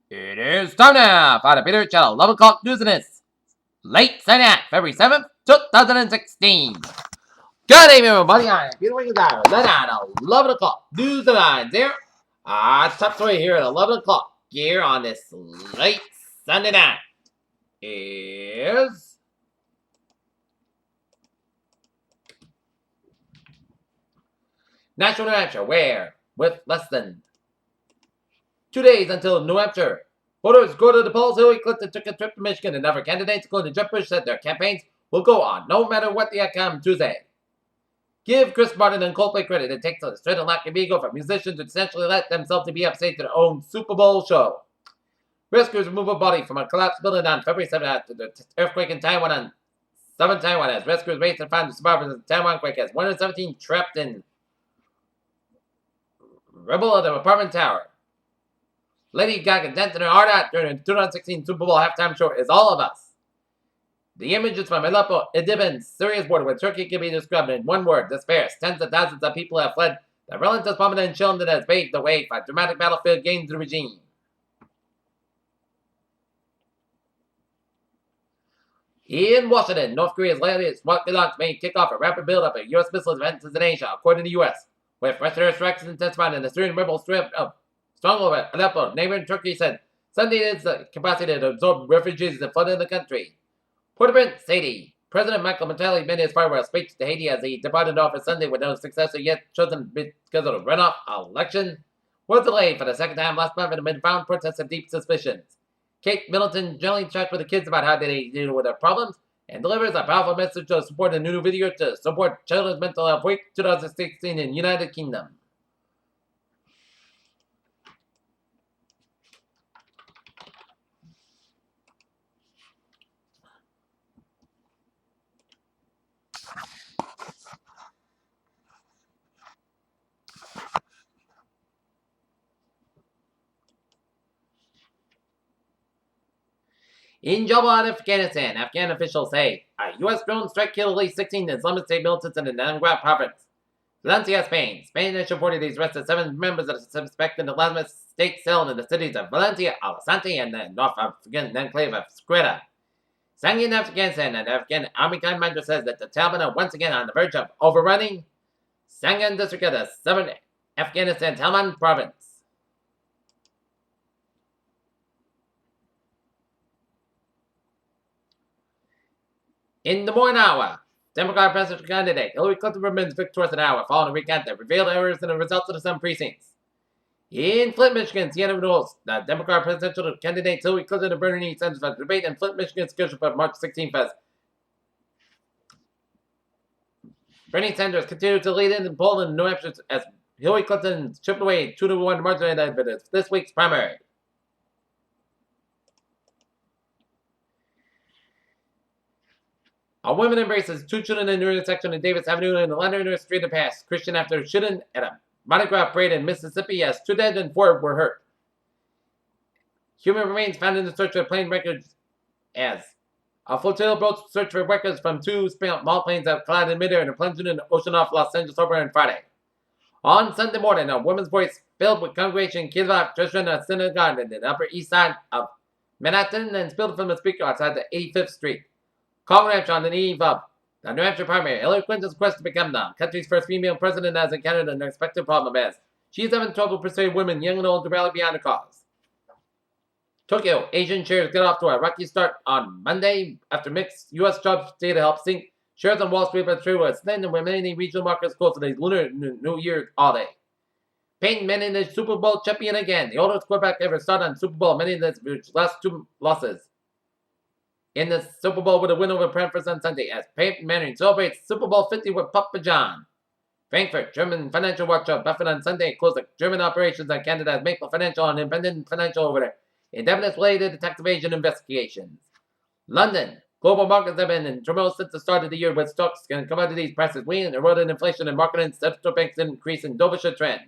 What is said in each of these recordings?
It is time now for the Peter Channel 11 o'clock news and it's late Sunday night, February 7th, 2016. Good evening, everybody. I am Peter Wiggins. Let out 11 o'clock news and I'm there. Top story here at 11 o'clock here on this late Sunday night is National New Hampshire, where with less than 2 days until New Hampshire, voters go to the polls. Hillary Clinton took a trip to Michigan, and other candidates, including Jeb Bush, said their campaigns will go on no matter what the outcome Tuesday. Give Chris Martin and Coldplay credit. It takes a straight and lack of ego for musicians to essentially let themselves to be upstage to their own Super Bowl show. Rescuers remove a body from a collapsed building on February 7th after the earthquake in Taiwan on southern Taiwan as rescuers race to find the survivors of the Taiwan quake as 117 trapped in rubble of the apartment tower. Lady Gaga danced in her heart out during the 2016 Super Bowl halftime show is All of Us. The images from Aleppo, Idlib, and Syria's border with Turkey can be described in one word: despair. Tens of thousands of people have fled the relentless bombing and shelling that has paved the way for dramatic battlefield gains the regime. In Washington, North Korea's latest rocket launch may kick off a rapid buildup of U.S. missile defenses in Asia, according to the U.S., with Western airstrikes intensified and the Syrian rebels stripped of stronghold at Aleppo. Neighboring Turkey said Sunday is the capacity to absorb refugees that flooded the country. Port-au-Prince, Haiti. President Michael Mattelli made his farewell speech to Haiti as he departed office Sunday with no successor yet chosen because of the runoff election. Was delayed for the second time last month and been found protests of deep suspicions. Kate Middleton generally chats with the kids about how they deal with their problems and delivers a powerful message to support a new video to support Children's Mental Health Week 2016 in United Kingdom. In Jabal, Afghanistan, Afghan officials say a U.S. drone strike killed at least 16 Islamic State militants in the Nangarhar province. Valencia, Spain. Spain has reported these arrested 7 members of the suspected Islamic State cell in the cities of Valencia, Alicante, and the North African enclave of Squetta. Sangin, Afghanistan, and Afghan army commander says that the Taliban are once again on the verge of overrunning Sangin district of the southern Afghanistan Taliban province. In the morning hour, Democratic presidential candidate Hillary Clinton remains victorious an hour following a recount that revealed errors in the results of some precincts. In Flint, Michigan, CNN rules the Democratic presidential candidate Hillary Clinton and Bernie Sanders for debate in Flint, Michigan, scheduled for March 16th. As Bernie Sanders continued to lead in the poll in New Hampshire as Hillary Clinton chipped away 2-1 margin in this week's primary. A woman embraces 2 children in the intersection of Davis Avenue and Atlanta Street in past Christian after shooting at a Mardi Gras parade in Mississippi as 2 dead and 4 were hurt. Human remains found in the search for plane wreckage as a flotilla boat searched for wreckage from 2 small planes that collided in midair and plunged in the ocean off Los Angeles harbor on Friday. On Sunday morning, a woman's voice filled with congregation kids out just in a synagogue in the Upper East Side of Manhattan and spilled from the speaker outside the 85th Street. Calling Hampshire on the eve of the New Hampshire primary, Hillary Clinton's quest to become the country's first female president has encountered an unexpected problem as she is having trouble persuading women, young and old, to rally behind the cause. Tokyo, Asian shares get off to a rocky start on Monday after mixed U.S. jobs data helped sink shares on Wall Street, but trade was thin and remaining regional markets close to the Lunar New Year holiday. Peyton Manning is Super Bowl champion again, the oldest quarterback ever start on Super Bowl, many of his last 2 losses. In the Super Bowl with a win over Brentford on Sunday as Peyton Manning celebrates Super Bowl 50 with Papa John. Frankfurt, German financial watchdog Buffett on Sunday closed the German operations on Canada's Maple Financial and Independent Financial over there. Indefinite related to tax evasion investigations. London, global markets have been in turmoil since the start of the year with stocks and commodities prices weakening, eroded inflation and market and central banks increase in dovish trend.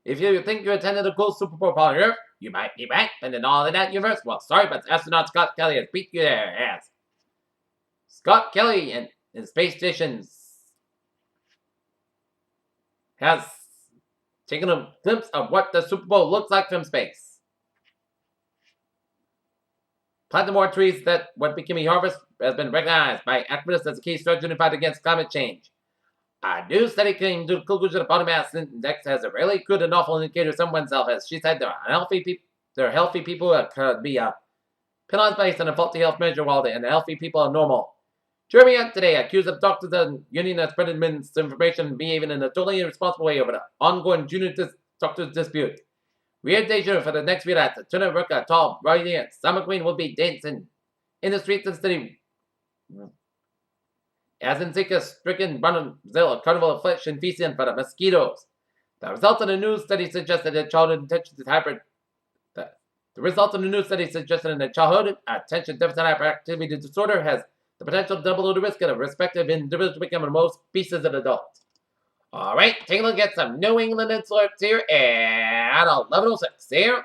If you think you attended a cool Super Bowl on Earth, you might be right, and in all of that universe, well, sorry, but astronaut Scott Kelly has beat you there, yes. Scott Kelly and his space stations has taken a glimpse of what the Super Bowl looks like from space. Planting more trees that what became a harvest has been recognized by activists as a key strategy to fight against climate change. A new study came to the conclusion that body mass index has a really good and awful indicator of someone's health. As she said, there are healthy people that could be penalized based on a faulty health measure, while the healthy people are normal. Jeremy Hunt today accused of doctors and union of spreading misinformation and behaving in a totally irresponsible way over the ongoing junior doctors dispute. Weird deja for the next few nights. A tuna worker, tall, radiant summer queen will be dancing in the streets of the city. As in Zika-stricken Brazil, a carnival of flesh and feasting for the mosquitoes. The result of the new study suggested that childhood attention attention deficit hyperactivity disorder has the potential to double the risk of the respective individuals becoming most species of adults. All right, take a look at some New England insults here at 11:06 here.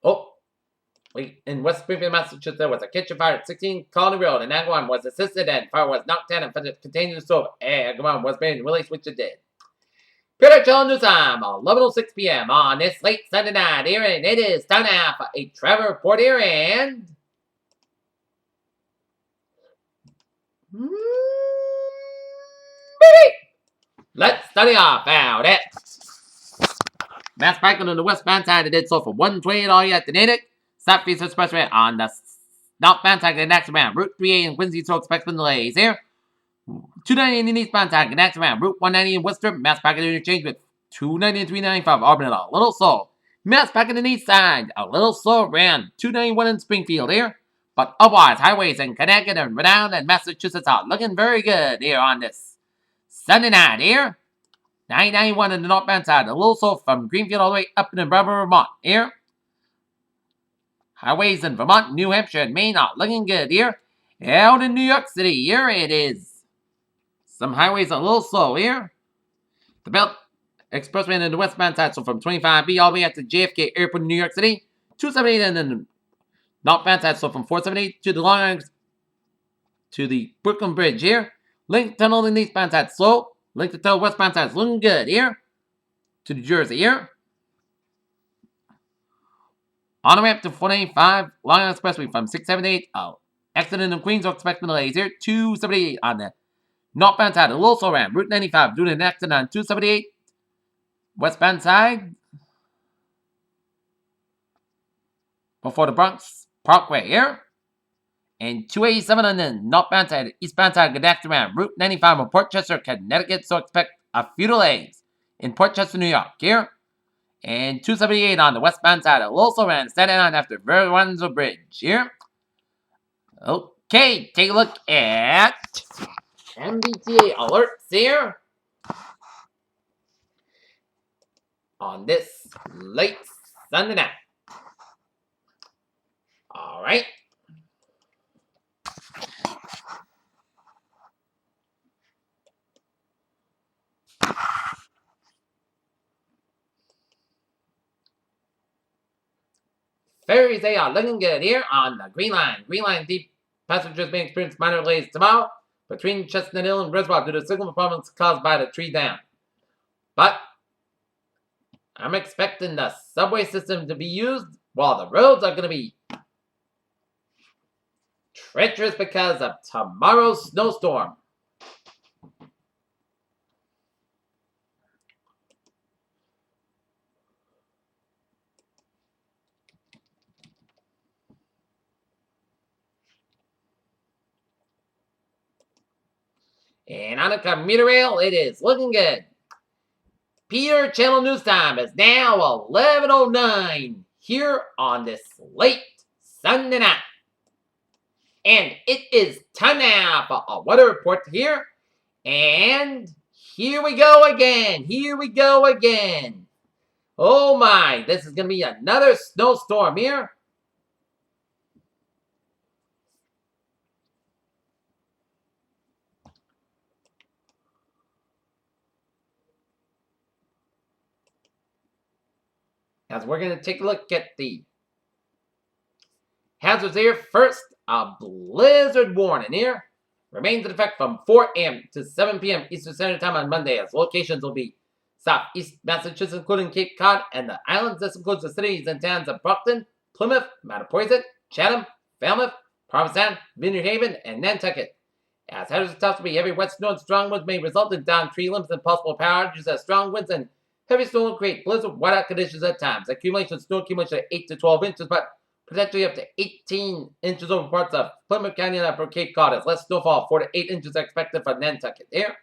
Oh, in West Springfield, Massachusetts, there was a kitchen fire at 16 Colony Road, and that one was assisted and fire was knocked down and contained in the stove. And one was being released, which it did. Peter Channel News Time, 11:06 p.m. on this late Sunday night here, and it is time now for a travel report here, and let's study off out it. Mass biking on the westbound side, it did so for 128 all you have to need it. Southeast Expressway on the northbound side, the next around Route 3A in Quincy, so expect some delays here. 290 in the eastbound side, connects around Route 190 in Worcester, mass packing interchange with 290 and 395 Auburn, a little slow. Mass packing in the east side, a little slow around 291 in Springfield here. But otherwise, highways in Connecticut and Rhode Island and Massachusetts are looking very good here on this Sunday night here. 991 in the northbound side, a little slow from Greenfield all the way up in Brevard, Vermont here. Highways in Vermont, New Hampshire, and Maine are looking good here. Out in New York City, here it is. Some highways are a little slow here. The Belt Expressway in the westbound side, so from 25B all the way up to JFK Airport in New York City. 278 in the northbound side, so from 478 to the Long Island to the Brooklyn Bridge here. Link Tunnel in the eastbound side slow. Link to Tunnel westbound side is looking good here. To New Jersey here. On the way up to 495 Long Island Expressway from 678. Exiting in Queens, expecting delays here. 278 on the northbound side, a little slow around Route 95 due to an accident on 278. Westbound side, before the Bronx Parkway here. And 287 on the northbound side, eastbound side, connect around Route 95 in Port Chester, Connecticut, so expect a few delays in Port Chester, New York here. And 278 on the westbound side, a little slow around Staten Island after Verrazano Bridge here. Okay, take a look at MBTA alerts here on this late Sunday night. All right. Ferries, they are looking good here on the Green Line. Green Line deep passengers may experience minor delays tomorrow between Chestnut Hill and Reservoir due to signal problems caused by the tree down. But I'm expecting the subway system to be used while the roads are going to be treacherous because of tomorrow's snowstorm. And on the commuter rail, it is looking good. Peter Channel News Time is now 11:09 here on this late Sunday night. And it is time now for a weather report here. And here we go again. Here we go again. Oh my, this is going to be another snowstorm here. as we're going to take a look at the hazards here. First, a blizzard warning here remains in effect from 4 a.m. to 7 p.m. Eastern Standard Time on Monday, as locations will be southeast Massachusetts, including Cape Cod and the islands. This includes the cities and towns of Brockton, Plymouth, Mattapoisett, Chatham, Falmouth, Provincetown, Vineyard Haven, and Nantucket. As hazards are to be heavy wet snow and strong winds may result in downed tree limbs and possible power outages, as strong winds and heavy snow will create blizzard whiteout conditions at times. Accumulation of snow accumulation of 8 to 12 inches, but potentially up to 18 inches over parts of Plymouth County and Upper Cape Cod, as less snowfall, 4 to 8 inches expected for Nantucket there.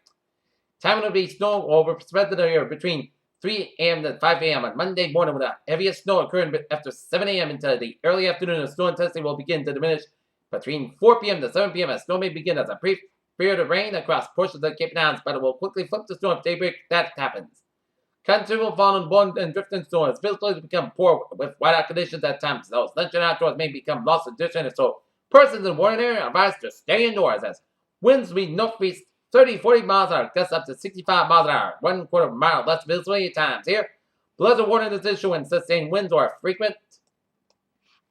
Time will be snow over spread here between 3 a.m. to 5 a.m. on Monday morning, with the heaviest snow occurring after 7 a.m. into the early afternoon. The snow intensity will begin to diminish between 4 p.m. to 7 p.m. as snow may begin as a brief period of rain across portions of the Cape Downs, but it will quickly flip to snow if daybreak that happens. Considerable fall and bone and drifting snow as visibility become poor with whiteout conditions at times. Those luncheon outdoors may become lost in distance, so persons in warning area are advised to stay indoors, as winds will be northeast 30-40 miles an hour, gusts up to 65 miles an hour, 1/4 mile less visibility at times here. Blizzard warning is issued when sustained winds are frequent.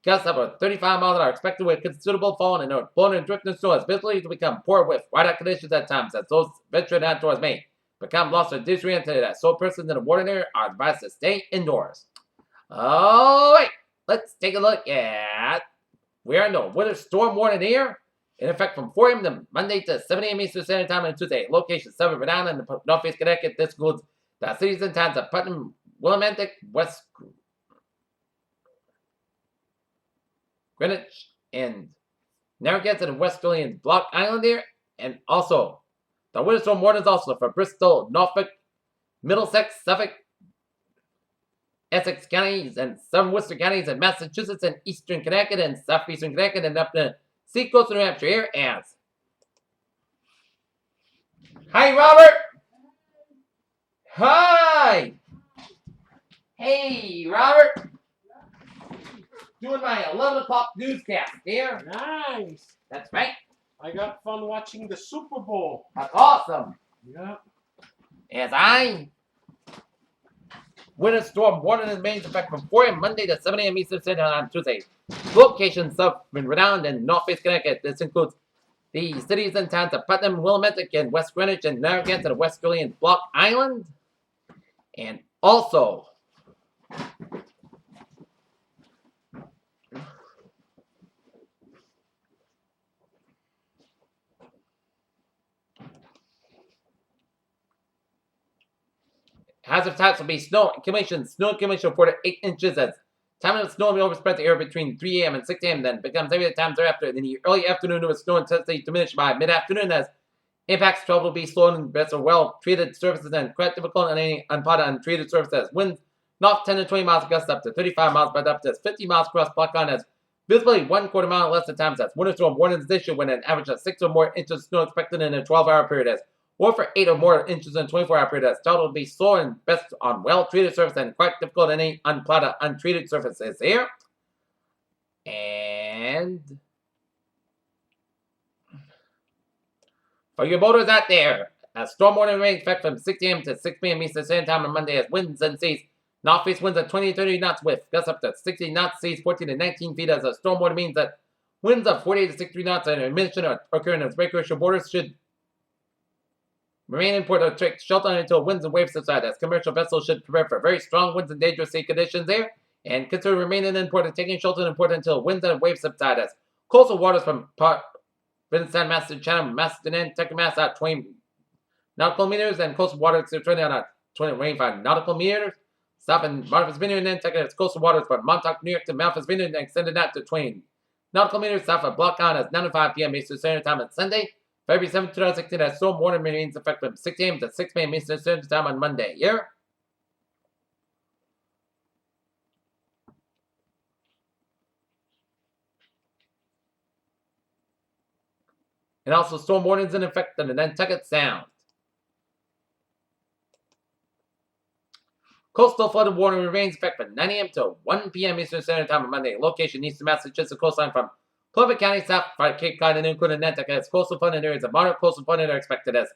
Gusts up to 35 miles an hour expected with considerable fall and blown and drifting snow as visibility to become poor with whiteout conditions at times, as those venturing outdoors may become lost or disoriented, as so persons in the warning area are advised to stay indoors. Alright, let's take a look at we are in the winter storm warning here. In effect from 4 a.m. to Monday to 7 a.m. Eastern Standard Time on Tuesday. Location 7 Rhode Island and Northeast Connecticut. This includes the cities and towns of Putnam, Willimantic, West Greenwich, and Narragansett and West Philly and Block Island here. And also, the winter storm warning is also for Bristol, Norfolk, Middlesex, Suffolk, Essex counties, and some Worcester counties in Massachusetts and Eastern Connecticut and Southeastern Connecticut, and up to Seacoast, New Hampshire here as. Hi, Robert! Hi! Hey, Robert! Doing my 11 o'clock newscast here. Nice. That's right. I got fun watching the Super Bowl. That's awesome. Yeah. As I. Winter storm warning remains in effect from 4 a.m. Monday to 7 a.m. Eastern Standard Time on Tuesday. Locations of Rhode Island and Northeast Connecticut. This includes the cities and towns of Putnam, Willimantic, and West Greenwich, and Narragansett, and West Philly, and Block Island. And also, hazard types will be snow accumulation of 4 to 8 inches, as time of snow will be overspread the area between 3 a.m. and 6 a.m. then becomes heavy at times thereafter. In the early afternoon, with snow intensity diminished by mid-afternoon, as impacts travel will be slow and best of well-treated surfaces and quite difficult on any unpotted untreated surfaces. Winds not 10 to 20 miles gusts up to 35 miles, but up to 50 miles across Block Island, as visibility 1/4 mile less at times, as winter storm warnings is issued when an average of 6 or more inches of snow expected in a 12-hour period, as or for 8 or more inches in a 24-hour period, as total will be slow and best on well-treated surfaces and quite difficult on any unplotted, untreated surfaces here. And for your boaters out there, a storm warning remains in effect from 6 a.m. to 6 p.m. Eastern Standard Time on Monday, as winds and seas northeast winds at 20 to 30 knots with gusts up to 60 knots, seas 14 to 19 feet, as a storm warning means that winds of 48 to 63 knots and emission are occurring as recreational boaters should remain in port or take shelter until winds and waves subside, as commercial vessels should prepare for very strong winds and dangerous sea conditions there, and consider remaining in port and taking shelter in port until winds and waves subside, as coastal waters from Provincetown, Massachusetts, Chatham, Massachusetts, Nantucket, Mass. Out 20 nautical meters, and coastal waters to 20 out 20 25 nautical meters. South in Martha's Vineyard, Nantucket, coastal waters from Montauk, New York to Martha's Vineyard, and extended out to 20 nautical meters south of Block Island, as 9:05 p.m. Eastern Standard Time on Sunday, February 7, 2016, as storm warning remains effective from 6 a.m. to 6 p.m. Eastern Standard Time on Monday. Here. And also storm warnings in effect on the Nantucket Sound. Coastal flood warning remains effective from 9 a.m. to 1 p.m. Eastern Standard Time on Monday. Location east of Massachusetts coastline from Plymouth County south by Cape Cod and including Nantucket, as coastal flooding areas of moderate coastal flooding are expected, as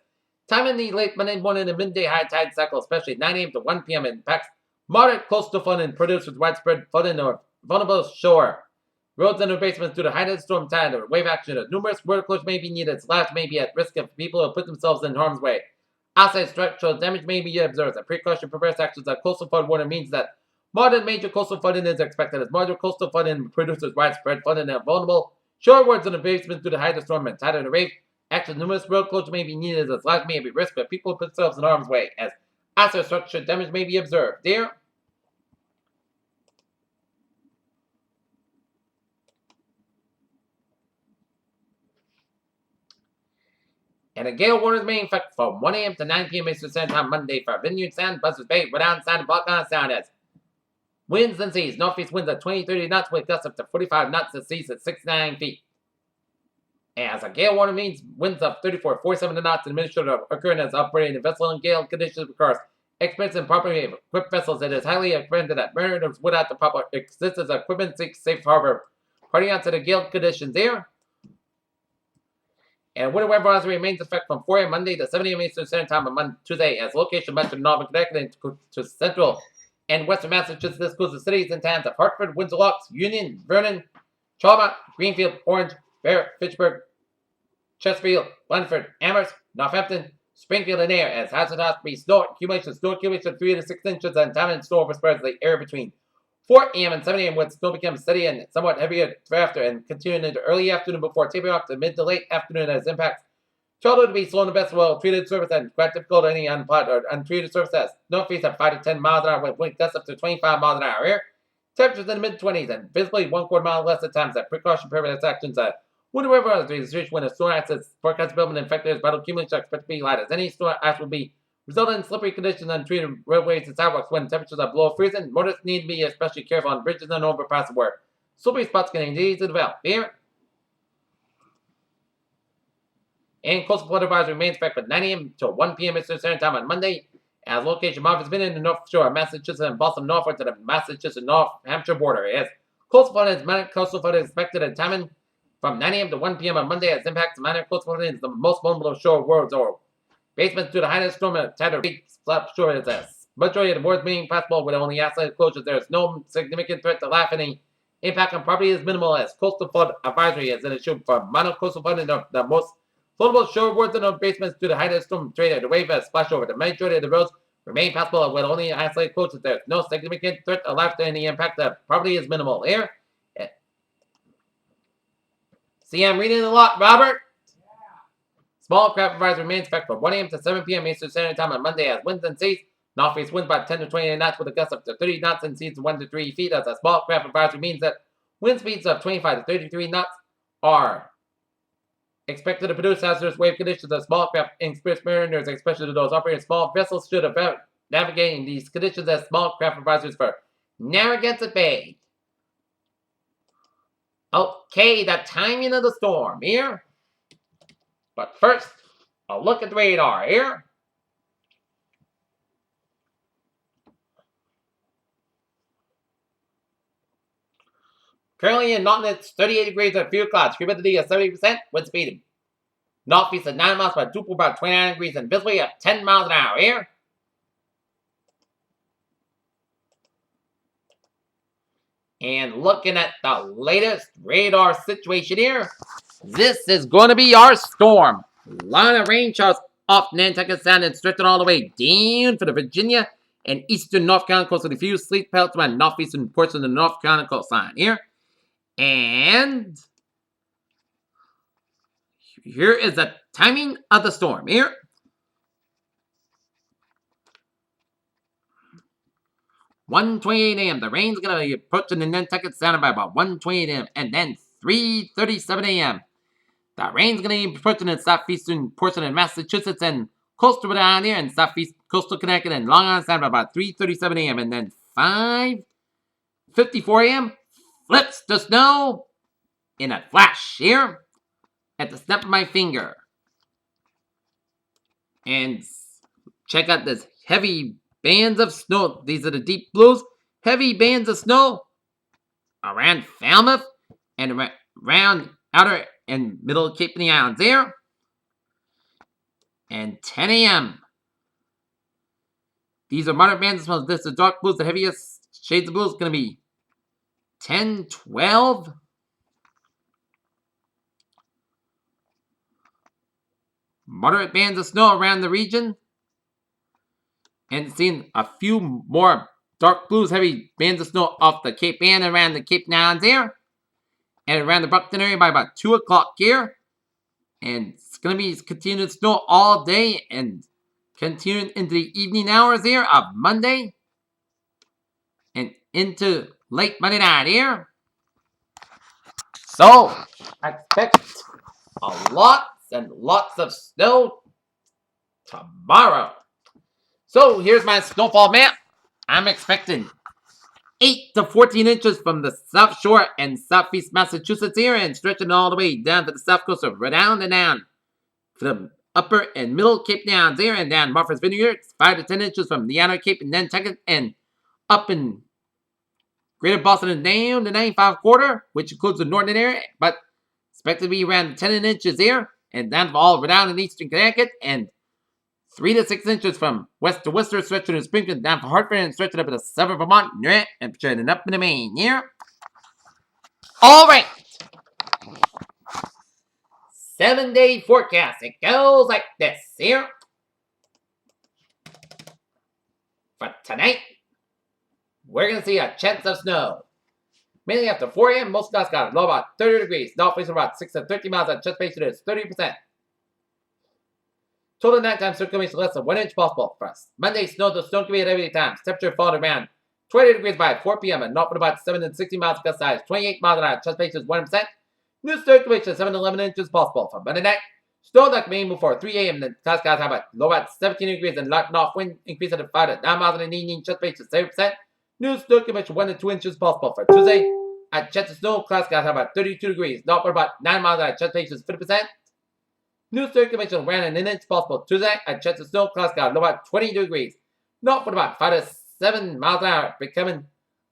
time in the late Monday morning and midday high tide cycle, especially 9 a.m. to 1 p.m. impacts Moderate coastal flooding produced with widespread flooding or vulnerable shore. Roads and basements due to heightened storm tide or wave action. Numerous water closures may be needed. Slabs may be at risk if people have put themselves in harm's way. Outside structural damage may be observed. A precaution prevents actions of coastal flood warning means that moderate major coastal flooding is expected. As moderate coastal flooding produces widespread flooding and vulnerable shorewards and basements due to heightened storm and tide or wave action. Numerous road closures may be needed. As slabs may be at risk if people put themselves in harm's way. As outside structural damage may be observed. There. And a gale warning is being effect from 1 a.m. to 9 p.m. Eastern Standard Time Monday for Vineyard Sound, Buzzards Bay, Rhode Island Sound, and Block Island Sound as winds and seas. Northeast winds at 20-30 knots with gusts up to 45 knots and seas at 69 feet. As a gale warning means winds of 34-47 knots in Minnesota occurring as operating in vessel and gale conditions requires experts and properly equipped vessels. It is highly recommended that mariners without the proper assistance equipment seek safe harbor. Parting out to the gale conditions there. And winter weather advisory remains in effect from 4 a.m. Monday to 7 a.m. Eastern Standard Time on Tuesday, as location much of Northern Connecticut to central and western Massachusetts. This includes the cities and towns of Hartford, Windsor Locks, Union, Vernon, Charlemont, Greenfield, Orange, Barrett, Fitchburg, Chesterfield, Blandford, Amherst, Northampton, Springfield, and Ayr, as hazard has to be snow accumulation of 3 to 6 inches, and time and snow spreads the area between 4 a.m. and 7 a.m. when snow becomes steady and somewhat heavier thereafter, and continuing into early afternoon before tapering off to mid to late afternoon as impacts. Childhood to be slow and best well treated surface and quite difficult any unplowed or untreated surface as northeast at 5 to 10 miles an hour with wind gusts up to 25 miles an hour here. Temperatures in the mid-20s and visibly 1/4 mile less at times. That precaution prevents actions at winter weather advisory when a storm acts as forecast development and infected battle accumulation are expected to be light as any storm acts will be resulting in slippery conditions on untreated roadways and sidewalks when temperatures are below freezing. Motorists need to be especially careful on bridges and overpasses where slippery spots can easily develop. Here. And coastal flood advisory remains in effect from 9 a.m. to 1 p.m. Eastern Standard Time on Monday. As location Martha's Vineyard in the North Shore of Massachusetts and Boston northward to the Massachusetts-North Hampshire border. As coastal flood is minor coastal flood is expected at timing from 9 a.m. to 1 p.m. on Monday as impacts minor coastal flooding is the most vulnerable shore wards or basements due to heightened storm and tide or slap shore is a majority of the wards being passable with only outside closures. There is no significant threat to life. Any impact on property is minimal as coastal flood advisory is an issue for minor coastal flooding the most floatable shore wards and basements due to heightened storm trade. The wave has splashed over. The majority of the roads remain passable with only isolated closures. There is no significant threat to life. Any impact on property is minimal. Here. See, I'm reading a lot, Robert. Small craft advisory remains in effect from 1 a.m. to 7 p.m. Eastern Standard Time on Monday as winds and seas. Northeast winds by 10 to 20 knots with a gust up to 30 knots and seas 1 to 3 feet. As a small craft advisory means that wind speeds of 25 to 33 knots are expected to produce hazardous wave conditions. As small craft experienced mariners, especially to those operating small vessels, should avoid navigating these conditions as small craft advisories for Narragansett Bay. Okay, the timing of the storm here. But first, a look at the radar here. Currently in Norton, it's 38 degrees and few clouds. Humidity is 70%. Wind speed northeast at 9 miles per hour, about 29 degrees and visibly at 10 miles an hour here. And looking at the latest radar situation here, this is going to be our storm. Line of rain showers off Nantucket Sound and stretching all the way down for the Virginia and eastern North Carolina coast with a few sleet pelts around northeastern portion of the North Carolina coastline here. And here is the timing of the storm here. (1:28 a.m.) The rain's going to be approaching the Nantucket Sound by about 1:28 a.m. and then 3:37 a.m. The rain's going to be approaching the southeastern portion of Massachusetts and coastal Rhode Island here and southeast coastal Connecticut and Long Island Sound by about 3:37 a.m. and then 5:54 a.m. flips the snow in a flash here at the snap of my finger. And check out this heavy bands of snow. These are the deep blues. Heavy bands of snow around Falmouth and around outer and middle of Cape and the Islands there. And 10 a.m. These are moderate bands of snow. This is dark blues. The heaviest shades of blue is going to be 10, 12. Moderate bands of snow around the region. And seeing a few more dark blues, heavy bands of snow off the Cape Ann and around the Cape Nowlands there. And around the Brockton area by about 2 o'clock here. And it's going to be continuing to snow all day and continuing into the evening hours here of Monday. And into late Monday night here. So, I expect lots and lots of snow tomorrow. So, here's my snowfall map. I'm expecting 8 to 14 inches from the South Shore and Southeast Massachusetts here and stretching all the way down to the south coast of Rhode Island and down from upper and middle Cape Nowlands here and down Martha's Vineyard. 5 to 10 inches from the outer Cape and Nantucket and up in Greater Boston and down the 95 quarter, which includes the northern area, but expected to be around 10 inches here and down to all Rhode Island and eastern Connecticut and 3 to 6 inches from west to Worcester, stretching to Springfield, down to Hartford, and stretching up into southern Vermont, and stretching up into Maine here. All right. 7-day forecast. It goes like this here. For tonight, we're going to see a chance of snow. Mainly after 4 a.m., most clouds got a low about 30 degrees. North face about 6 to 13 miles at chest base is 30%. Total nighttime circulation less than 1 inch possible for us. Monday, snow can be at every time. Temperature fall around 20 degrees by 4 p.m. and north about 7 and 60 miles gust size. 28 miles an hour. Chest base is 1%. New circulation 7 to 11 inches possible for Monday night. Snow that may before 3 a.m. The clouds have about low at 17 degrees and north wind increase at 5 to 9 miles in the evening. Chest base is 7%. New circulation 1 to 2 inches possible for Tuesday. At Chester Snow, clouds have about 32 degrees. North about 9 miles an hour. Chest base is 50%. New circulation around an inch possible Tuesday at Chester Snow, clouds got low about 20 degrees. North for about 5 to 7 miles an hour, becoming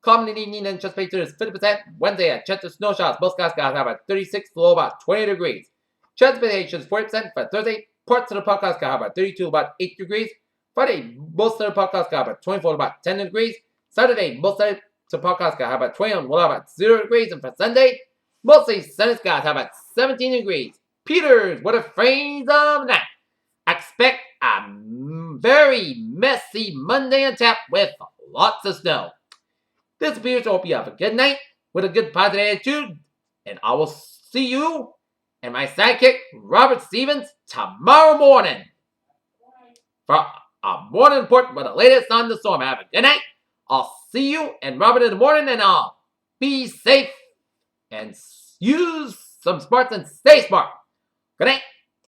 calm in the evening and chest base is 50%. Wednesday at Chester Snow Showers, most clouds got about 36 to low about 20 degrees. Chest base is 40% for Thursday. Parts of the podcast got about 32 to about 8 degrees. Friday, most of the podcast got about 24 to about 10 degrees. Saturday, most of the podcast got about 20 to about 0 degrees. And for Sunday, mostly sunny skies have about 17 degrees. Peters, what a phrase of that. Expect a very messy Monday on tap with lots of snow. This appears to hope you have a good night with a good positive attitude. And I will see you and my sidekick, Robert Stevens, tomorrow morning for a morning report with the latest on the storm. Have a good night. I'll see you and Robert in the morning, and I'll be safe and use some smarts and stay smart. Good night.